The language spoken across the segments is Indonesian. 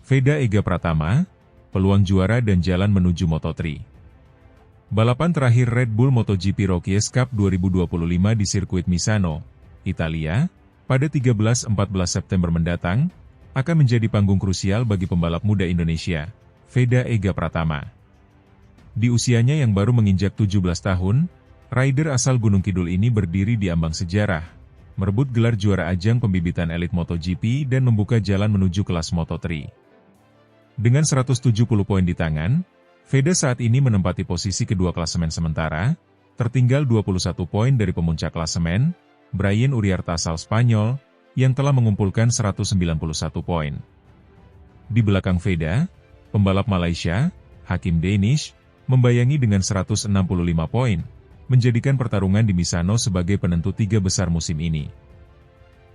Veda Ega Pratama, peluang juara dan jalan menuju Moto3. Balapan terakhir Red Bull MotoGP Rookies Cup 2025 di sirkuit Misano, Italia, pada 13-14 September mendatang, akan menjadi panggung krusial bagi pembalap muda Indonesia, Veda Ega Pratama. Di usianya yang baru menginjak 17 tahun, rider asal Gunung Kidul ini berdiri di ambang sejarah, merebut gelar juara ajang pembibitan elit MotoGP dan membuka jalan menuju kelas Moto3. Dengan 170 poin di tangan, Veda saat ini menempati posisi kedua klasemen sementara, tertinggal 21 poin dari pemuncak klasemen, Brian Uriarte asal Spanyol, yang telah mengumpulkan 191 poin. Di belakang Veda, pembalap Malaysia, Hakim Danish, membayangi dengan 165 poin, menjadikan pertarungan di Misano sebagai penentu tiga besar musim ini.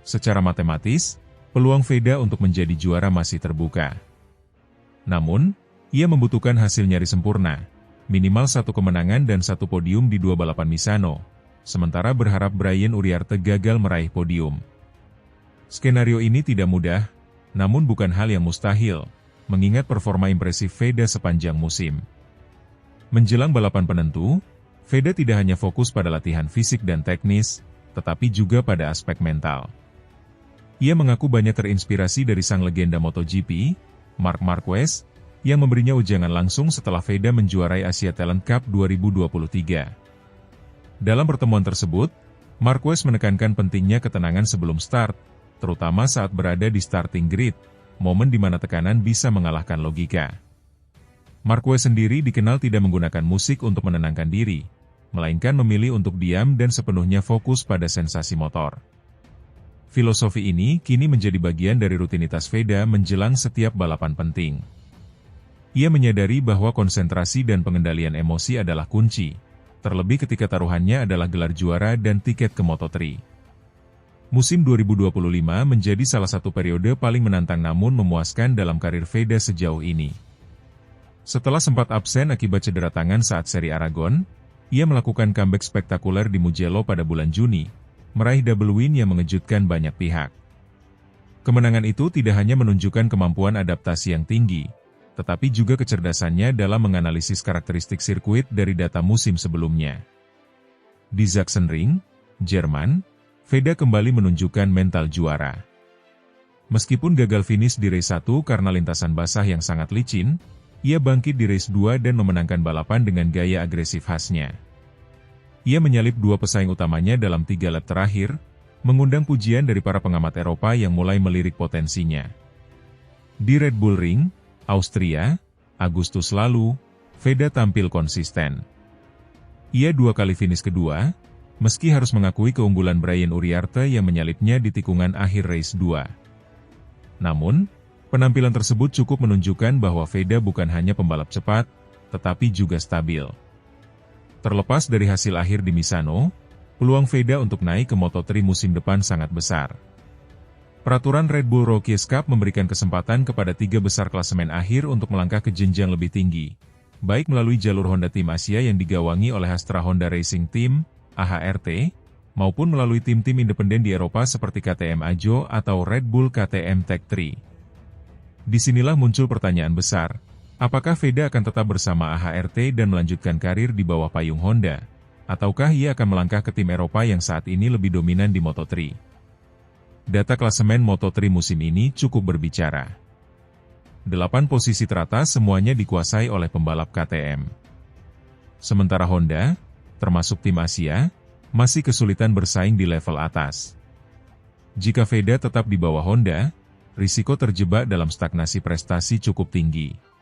Secara matematis, peluang Veda untuk menjadi juara masih terbuka. Namun, ia membutuhkan hasil nyaris sempurna, minimal satu kemenangan dan satu podium di dua balapan Misano, sementara berharap Brian Uriarte gagal meraih podium. Skenario ini tidak mudah, namun bukan hal yang mustahil, mengingat performa impresif Veda sepanjang musim. Menjelang balapan penentu, Veda tidak hanya fokus pada latihan fisik dan teknis, tetapi juga pada aspek mental. Ia mengaku banyak terinspirasi dari sang legenda MotoGP, Marc Marquez, yang memberinya ujangan langsung setelah Veda menjuarai Asia Talent Cup 2023. Dalam pertemuan tersebut, Marquez menekankan pentingnya ketenangan sebelum start, terutama saat berada di starting grid, momen di mana tekanan bisa mengalahkan logika. Marquez sendiri dikenal tidak menggunakan musik untuk menenangkan diri, melainkan memilih untuk diam dan sepenuhnya fokus pada sensasi motor. Filosofi ini kini menjadi bagian dari rutinitas Veda menjelang setiap balapan penting. Ia menyadari bahwa konsentrasi dan pengendalian emosi adalah kunci, terlebih ketika taruhannya adalah gelar juara dan tiket ke Moto3. Musim 2025 menjadi salah satu periode paling menantang namun memuaskan dalam karir Veda sejauh ini. Setelah sempat absen akibat cedera tangan saat seri Aragon, ia melakukan comeback spektakuler di Mugello pada bulan Juni, meraih double win yang mengejutkan banyak pihak. Kemenangan itu tidak hanya menunjukkan kemampuan adaptasi yang tinggi, tetapi juga kecerdasannya dalam menganalisis karakteristik sirkuit dari data musim sebelumnya. Di Sachsenring, Jerman, Veda kembali menunjukkan mental juara. Meskipun gagal finish di race 1 karena lintasan basah yang sangat licin, ia bangkit di race 2 dan memenangkan balapan dengan gaya agresif khasnya. Ia menyalip dua pesaing utamanya dalam 3 lap terakhir, mengundang pujian dari para pengamat Eropa yang mulai melirik potensinya. Di Red Bull Ring, Austria, Agustus lalu, Veda tampil konsisten. Ia 2 kali finish kedua, meski harus mengakui keunggulan Brian Uriarte yang menyalipnya di tikungan akhir race 2. Namun, penampilan tersebut cukup menunjukkan bahwa Veda bukan hanya pembalap cepat, tetapi juga stabil. Terlepas dari hasil akhir di Misano, peluang Veda untuk naik ke Moto3 musim depan sangat besar. Peraturan Red Bull Rookies Cup memberikan kesempatan kepada 3 besar klasemen akhir untuk melangkah ke jenjang lebih tinggi, baik melalui jalur Honda Tim Asia yang digawangi oleh Astra Honda Racing Team, AHRT, maupun melalui tim-tim independen di Eropa seperti KTM Ajo atau Red Bull KTM Tech3. Disinilah muncul pertanyaan besar. Apakah Veda akan tetap bersama AHRT dan melanjutkan karir di bawah payung Honda? Ataukah ia akan melangkah ke tim Eropa yang saat ini lebih dominan di Moto3? Data klasemen Moto3 musim ini cukup berbicara. 8 posisi teratas semuanya dikuasai oleh pembalap KTM. Sementara Honda, termasuk tim Asia, masih kesulitan bersaing di level atas. Jika Veda tetap di bawah Honda, risiko terjebak dalam stagnasi prestasi cukup tinggi.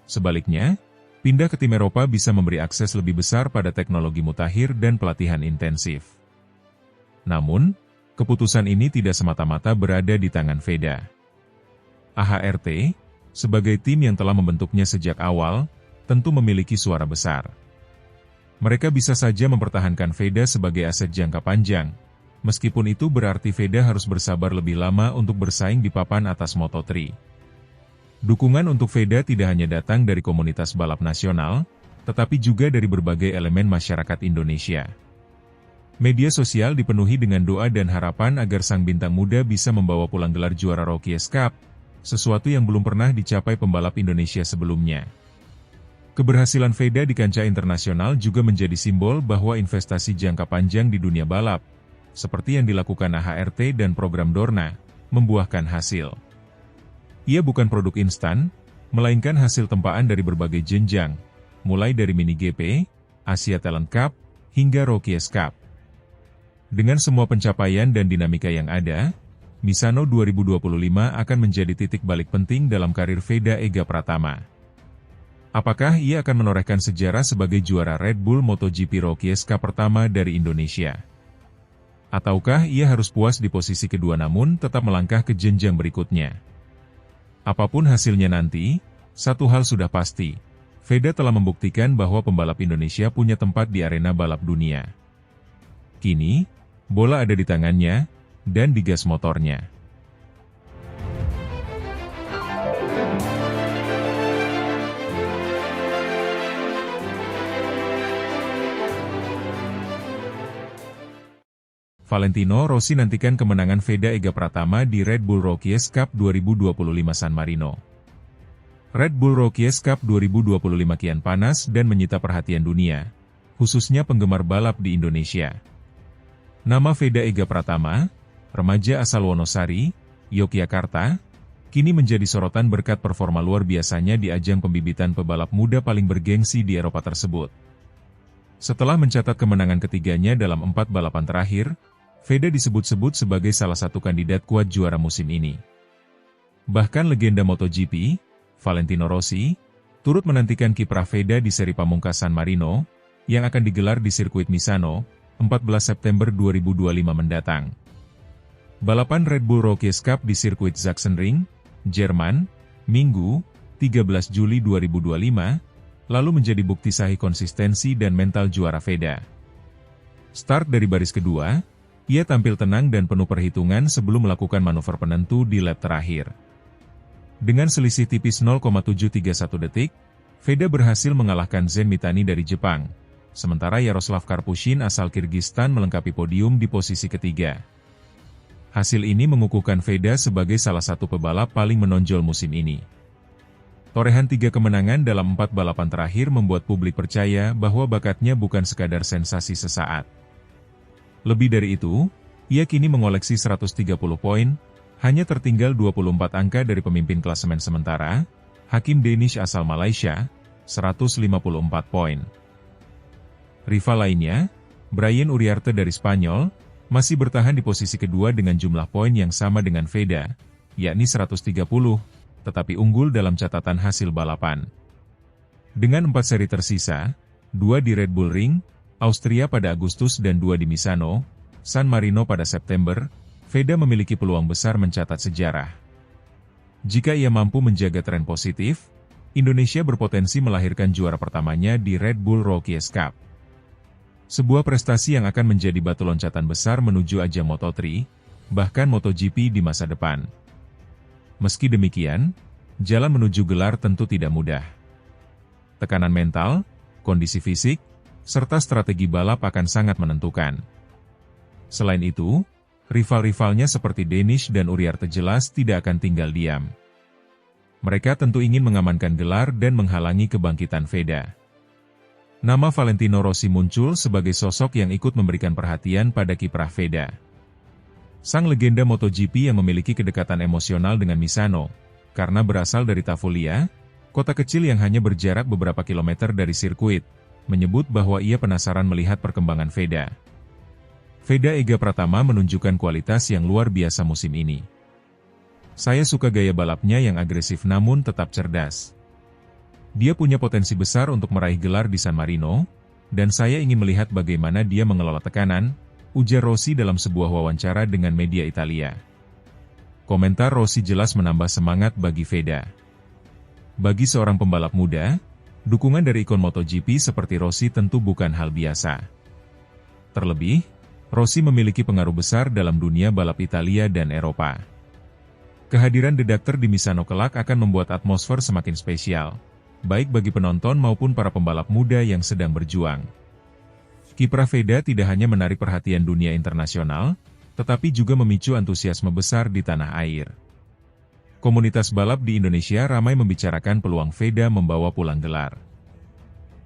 Sebaliknya, pindah ke tim Eropa bisa memberi akses lebih besar pada teknologi mutakhir dan pelatihan intensif. Namun, keputusan ini tidak semata-mata berada di tangan Veda. AHRT, sebagai tim yang telah membentuknya sejak awal, tentu memiliki suara besar. Mereka bisa saja mempertahankan Veda sebagai aset jangka panjang, meskipun itu berarti Veda harus bersabar lebih lama untuk bersaing di papan atas Moto3. Dukungan untuk Veda tidak hanya datang dari komunitas balap nasional, tetapi juga dari berbagai elemen masyarakat Indonesia. Media sosial dipenuhi dengan doa dan harapan agar sang bintang muda bisa membawa pulang gelar juara Rookies Cup, sesuatu yang belum pernah dicapai pembalap Indonesia sebelumnya. Keberhasilan Veda di kancah internasional juga menjadi simbol bahwa investasi jangka panjang di dunia balap, seperti yang dilakukan AHRT dan program Dorna, membuahkan hasil. Ia bukan produk instan, melainkan hasil tempaan dari berbagai jenjang, mulai dari Mini GP, Asia Talent Cup, hingga Rookies Cup. Dengan semua pencapaian dan dinamika yang ada, Misano 2025 akan menjadi titik balik penting dalam karir Veda Ega Pratama. Apakah ia akan menorehkan sejarah sebagai juara Red Bull MotoGP Rookies Cup pertama dari Indonesia? Ataukah ia harus puas di posisi kedua namun tetap melangkah ke jenjang berikutnya? Apapun hasilnya nanti, satu hal sudah pasti, Veda telah membuktikan bahwa pembalap Indonesia punya tempat di arena balap dunia. Kini, bola ada di tangannya, dan di gas motornya. Valentino Rossi nantikan kemenangan Veda Ega Pratama di Red Bull Rookies Cup 2025 San Marino. Red Bull Rookies Cup 2025 kian panas dan menyita perhatian dunia, khususnya penggemar balap di Indonesia. Nama Veda Ega Pratama, remaja asal Wonosari, Yogyakarta, kini menjadi sorotan berkat performa luar biasanya di ajang pembibitan pebalap muda paling bergengsi di Eropa tersebut. Setelah mencatat kemenangan ketiganya dalam 4 balapan terakhir, Veda disebut-sebut sebagai salah satu kandidat kuat juara musim ini. Bahkan legenda MotoGP, Valentino Rossi, turut menantikan kiprah Veda di seri pamungkas San Marino, yang akan digelar di sirkuit Misano, 14 September 2025 mendatang. Balapan Red Bull Rookies Cup di sirkuit Sachsenring, Jerman, Minggu, 13 Juli 2025, lalu menjadi bukti sahih konsistensi dan mental juara Veda. Start dari baris kedua, ia tampil tenang dan penuh perhitungan sebelum melakukan manuver penentu di lap terakhir. Dengan selisih tipis 0,731 detik, Veda berhasil mengalahkan Zen Mitani dari Jepang, sementara Yaroslav Karpushin asal Kirgistan melengkapi podium di posisi ketiga. Hasil ini mengukuhkan Veda sebagai salah satu pebalap paling menonjol musim ini. Torehan 3 kemenangan dalam 4 balapan terakhir membuat publik percaya bahwa bakatnya bukan sekadar sensasi sesaat. Lebih dari itu, ia kini mengoleksi 130 poin, hanya tertinggal 24 angka dari pemimpin klasemen sementara, Hakim Danish asal Malaysia, 154 poin. Rival lainnya, Brian Uriarte dari Spanyol, masih bertahan di posisi kedua dengan jumlah poin yang sama dengan Veda, yakni 130, tetapi unggul dalam catatan hasil balapan. Dengan 4 seri tersisa, 2 di Red Bull Ring, Austria pada Agustus dan 2 di Misano, San Marino pada September, Veda memiliki peluang besar mencatat sejarah. Jika ia mampu menjaga tren positif, Indonesia berpotensi melahirkan juara pertamanya di Red Bull Rookies Cup. Sebuah prestasi yang akan menjadi batu loncatan besar menuju ajang Moto3, bahkan MotoGP di masa depan. Meski demikian, jalan menuju gelar tentu tidak mudah. Tekanan mental, kondisi fisik, serta strategi balap akan sangat menentukan. Selain itu, rival-rivalnya seperti Danish dan Uriarte jelas tidak akan tinggal diam. Mereka tentu ingin mengamankan gelar dan menghalangi kebangkitan Veda. Nama Valentino Rossi muncul sebagai sosok yang ikut memberikan perhatian pada kiprah Veda. Sang legenda MotoGP yang memiliki kedekatan emosional dengan Misano, karena berasal dari Tavulia, kota kecil yang hanya berjarak beberapa kilometer dari sirkuit, menyebut bahwa ia penasaran melihat perkembangan Veda. Veda Ega Pratama menunjukkan kualitas yang luar biasa musim ini. Saya suka gaya balapnya yang agresif namun tetap cerdas. Dia punya potensi besar untuk meraih gelar di San Marino, dan saya ingin melihat bagaimana dia mengelola tekanan, ujar Rossi dalam sebuah wawancara dengan media Italia. Komentar Rossi jelas menambah semangat bagi Veda. Bagi seorang pembalap muda, dukungan dari ikon MotoGP seperti Rossi tentu bukan hal biasa. Terlebih, Rossi memiliki pengaruh besar dalam dunia balap Italia dan Eropa. Kehadiran The Doctor di Misano kelak akan membuat atmosfer semakin spesial, baik bagi penonton maupun para pembalap muda yang sedang berjuang. Kiprah Veda tidak hanya menarik perhatian dunia internasional, tetapi juga memicu antusiasme besar di tanah air. komunitas balap di Indonesia ramai membicarakan peluang Veda membawa pulang gelar.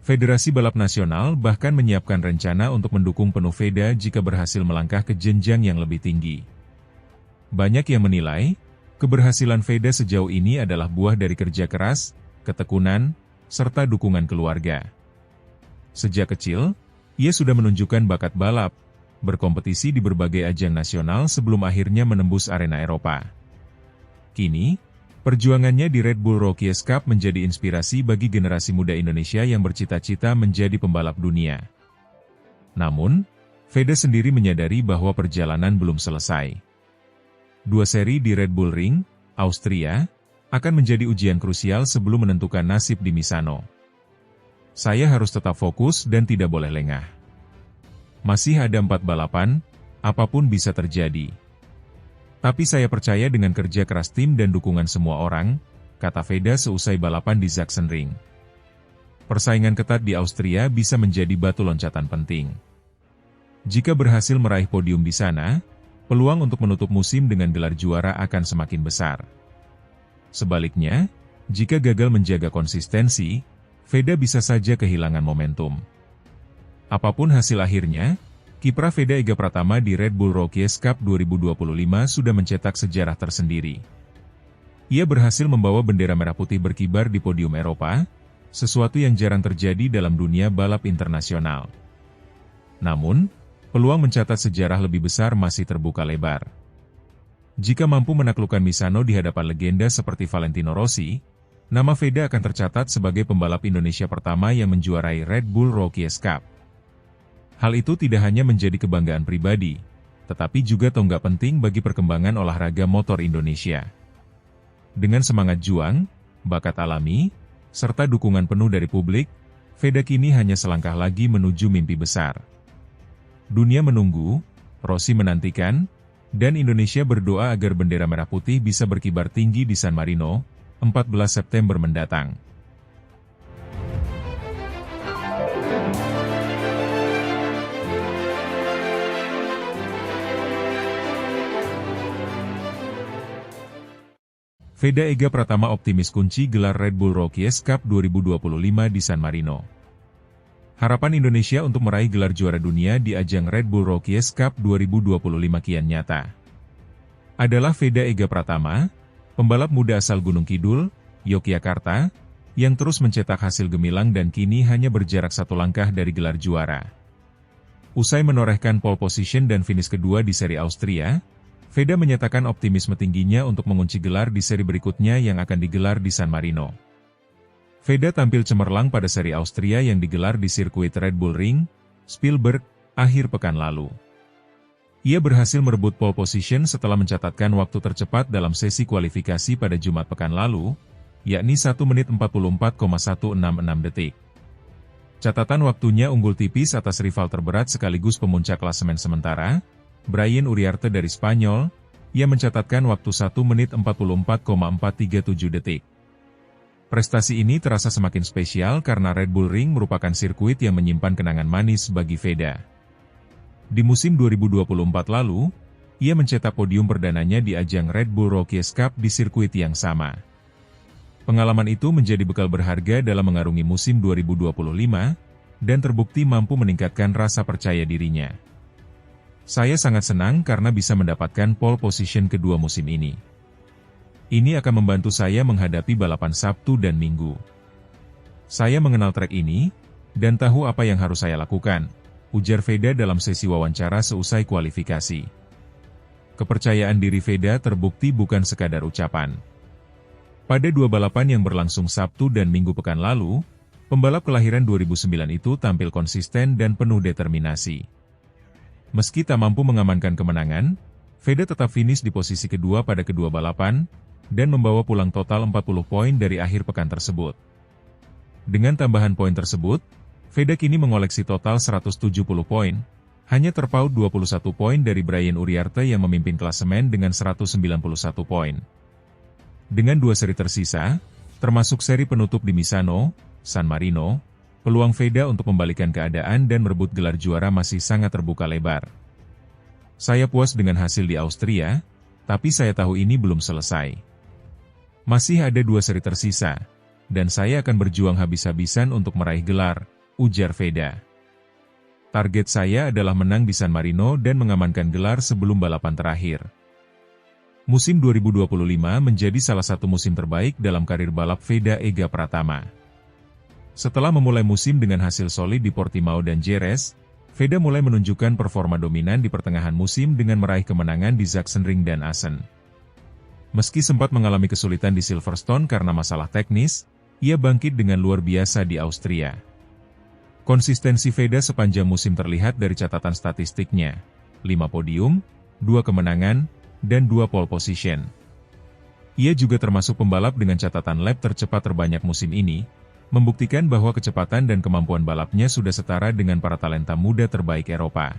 Federasi Balap Nasional bahkan menyiapkan rencana untuk mendukung penuh Veda jika berhasil melangkah ke jenjang yang lebih tinggi. Banyak yang menilai, keberhasilan Veda sejauh ini adalah buah dari kerja keras, ketekunan, serta dukungan keluarga. Sejak kecil, ia sudah menunjukkan bakat balap, berkompetisi di berbagai ajang nasional sebelum akhirnya menembus arena Eropa. Kini, perjuangannya di Red Bull Rookies Cup menjadi inspirasi bagi generasi muda Indonesia yang bercita-cita menjadi pembalap dunia. Namun, Veda sendiri menyadari bahwa perjalanan belum selesai. 2 seri di Red Bull Ring, Austria, akan menjadi ujian krusial sebelum menentukan nasib di Misano. Saya harus tetap fokus dan tidak boleh lengah. Masih ada 4 balapan, apapun bisa terjadi. Tapi saya percaya dengan kerja keras tim dan dukungan semua orang, kata Veda seusai balapan di Sachsenring. Persaingan ketat di Austria bisa menjadi batu loncatan penting. Jika berhasil meraih podium di sana, peluang untuk menutup musim dengan gelar juara akan semakin besar. Sebaliknya, jika gagal menjaga konsistensi, Veda bisa saja kehilangan momentum. Apapun hasil akhirnya, kiprah Veda Ega Pratama di Red Bull Rookies Cup 2025 sudah mencetak sejarah tersendiri. Ia berhasil membawa bendera merah putih berkibar di podium Eropa, sesuatu yang jarang terjadi dalam dunia balap internasional. Namun, peluang mencatat sejarah lebih besar masih terbuka lebar. Jika mampu menaklukkan Misano di hadapan legenda seperti Valentino Rossi, nama Veda akan tercatat sebagai pembalap Indonesia pertama yang menjuarai Red Bull Rookies Cup. Hal itu tidak hanya menjadi kebanggaan pribadi, tetapi juga tonggak penting bagi perkembangan olahraga motor Indonesia. Dengan semangat juang, bakat alami, serta dukungan penuh dari publik, Veda kini hanya selangkah lagi menuju mimpi besar. Dunia menunggu, Rossi menantikan, dan Indonesia berdoa agar bendera merah putih bisa berkibar tinggi di San Marino, 14 September mendatang. Veda Ega Pratama optimis kunci gelar Red Bull Rookies Cup 2025 di San Marino. Harapan Indonesia untuk meraih gelar juara dunia di ajang Red Bull Rookies Cup 2025 kian nyata. Adalah Veda Ega Pratama, pembalap muda asal Gunung Kidul, Yogyakarta, yang terus mencetak hasil gemilang dan kini hanya berjarak 1 langkah dari gelar juara. Usai menorehkan pole position dan finish kedua di seri Austria, Veda menyatakan optimisme tingginya untuk mengunci gelar di seri berikutnya yang akan digelar di San Marino. Veda tampil cemerlang pada seri Austria yang digelar di sirkuit Red Bull Ring, Spielberg, akhir pekan lalu. Ia berhasil merebut pole position setelah mencatatkan waktu tercepat dalam sesi kualifikasi pada Jumat pekan lalu, yakni 1 menit 44,166 detik. Catatan waktunya unggul tipis atas rival terberat sekaligus pemuncak klasemen sementara, Brian Uriarte dari Spanyol, ia mencatatkan waktu 1 menit 44,437 detik. Prestasi ini terasa semakin spesial karena Red Bull Ring merupakan sirkuit yang menyimpan kenangan manis bagi Veda. Di musim 2024 lalu, ia mencetak podium perdananya di ajang Red Bull Rookies Cup di sirkuit yang sama. Pengalaman itu menjadi bekal berharga dalam mengarungi musim 2025, dan terbukti mampu meningkatkan rasa percaya dirinya. Saya sangat senang karena bisa mendapatkan pole position kedua musim ini. Ini akan membantu saya menghadapi balapan Sabtu dan Minggu. Saya mengenal trek ini, dan tahu apa yang harus saya lakukan, ujar Veda dalam sesi wawancara seusai kualifikasi. Kepercayaan diri Veda terbukti bukan sekadar ucapan. Pada 2 balapan yang berlangsung Sabtu dan Minggu pekan lalu, pembalap kelahiran 2009 itu tampil konsisten dan penuh determinasi. Meski tak mampu mengamankan kemenangan, Veda tetap finish di posisi kedua pada kedua balapan, dan membawa pulang total 40 poin dari akhir pekan tersebut. Dengan tambahan poin tersebut, Veda kini mengoleksi total 170 poin, hanya terpaut 21 poin dari Brian Uriarte yang memimpin klasemen dengan 191 poin. Dengan 2 seri tersisa, termasuk seri penutup di Misano, San Marino, peluang Veda untuk membalikan keadaan dan merebut gelar juara masih sangat terbuka lebar. Saya puas dengan hasil di Austria, tapi saya tahu ini belum selesai. Masih ada 2 seri tersisa, dan saya akan berjuang habis-habisan untuk meraih gelar, ujar Veda. Target saya adalah menang di San Marino dan mengamankan gelar sebelum balapan terakhir. Musim 2025 menjadi salah satu musim terbaik dalam karir balap Veda Ega Pratama. Setelah memulai musim dengan hasil solid di Portimao dan Jerez, Veda mulai menunjukkan performa dominan di pertengahan musim dengan meraih kemenangan di Sachsenring dan Assen. Meski sempat mengalami kesulitan di Silverstone karena masalah teknis, ia bangkit dengan luar biasa di Austria. Konsistensi Veda sepanjang musim terlihat dari catatan statistiknya, 5 podium, 2 kemenangan, dan 2 pole position. Ia juga termasuk pembalap dengan catatan lap tercepat terbanyak musim ini, membuktikan bahwa kecepatan dan kemampuan balapnya sudah setara dengan para talenta muda terbaik Eropa.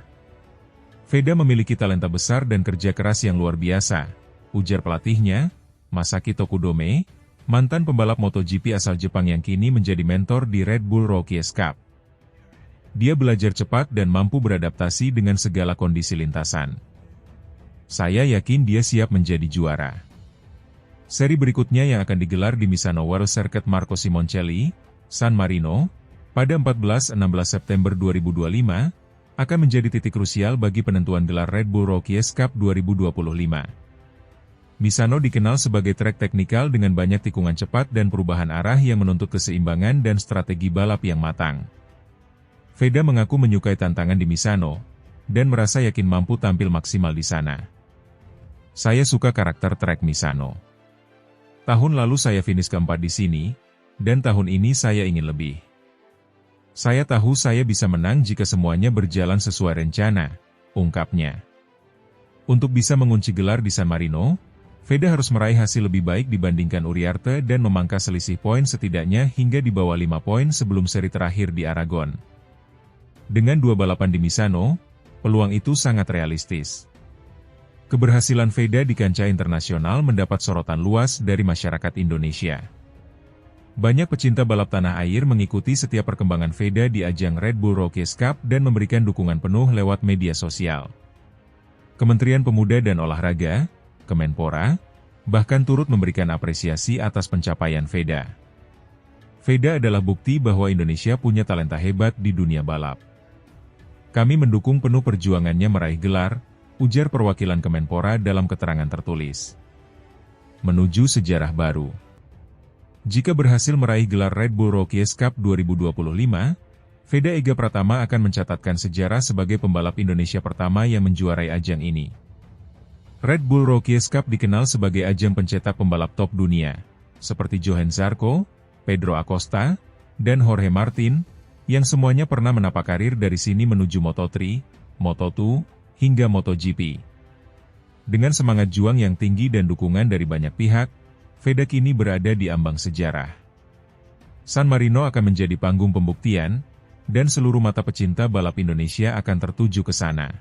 Veda memiliki talenta besar dan kerja keras yang luar biasa, ujar pelatihnya, Masaki Tokudome, mantan pembalap MotoGP asal Jepang yang kini menjadi mentor di Red Bull Rookies Cup. Dia belajar cepat dan mampu beradaptasi dengan segala kondisi lintasan. Saya yakin dia siap menjadi juara. Seri berikutnya yang akan digelar di Misano World Circuit Marco Simoncelli, San Marino, pada 14-16 September 2025, akan menjadi titik krusial bagi penentuan gelar Red Bull Rookies Cup 2025. Misano dikenal sebagai trek teknikal dengan banyak tikungan cepat dan perubahan arah yang menuntut keseimbangan dan strategi balap yang matang. Veda mengaku menyukai tantangan di Misano, dan merasa yakin mampu tampil maksimal di sana. Saya suka karakter trek Misano. Tahun lalu saya finish keempat di sini, dan tahun ini saya ingin lebih. Saya tahu saya bisa menang jika semuanya berjalan sesuai rencana, ungkapnya. Untuk bisa mengunci gelar di San Marino, Veda harus meraih hasil lebih baik dibandingkan Uriarte dan memangkas selisih poin setidaknya hingga di bawah 5 poin sebelum seri terakhir di Aragon. Dengan 2 balapan di Misano, peluang itu sangat realistis. Keberhasilan Veda di kancah internasional mendapat sorotan luas dari masyarakat Indonesia. Banyak pecinta balap tanah air mengikuti setiap perkembangan Veda di ajang Red Bull Rookies Cup dan memberikan dukungan penuh lewat media sosial. Kementerian Pemuda dan Olahraga, Kemenpora, bahkan turut memberikan apresiasi atas pencapaian Veda. Veda adalah bukti bahwa Indonesia punya talenta hebat di dunia balap. Kami mendukung penuh perjuangannya meraih gelar, ujar perwakilan Kemenpora dalam keterangan tertulis. Menuju sejarah baru. Jika berhasil meraih gelar Red Bull Rookies Cup 2025, Veda Ega Pratama akan mencatatkan sejarah sebagai pembalap Indonesia pertama yang menjuarai ajang ini. Red Bull Rookies Cup dikenal sebagai ajang pencetak pembalap top dunia, seperti Johan Zarco, Pedro Acosta, dan Jorge Martin, yang semuanya pernah menapak karir dari sini menuju Moto3, Moto2, hingga MotoGP. Dengan semangat juang yang tinggi dan dukungan dari banyak pihak, Veda kini berada di ambang sejarah. San Marino akan menjadi panggung pembuktian, dan seluruh mata pecinta balap Indonesia akan tertuju ke sana.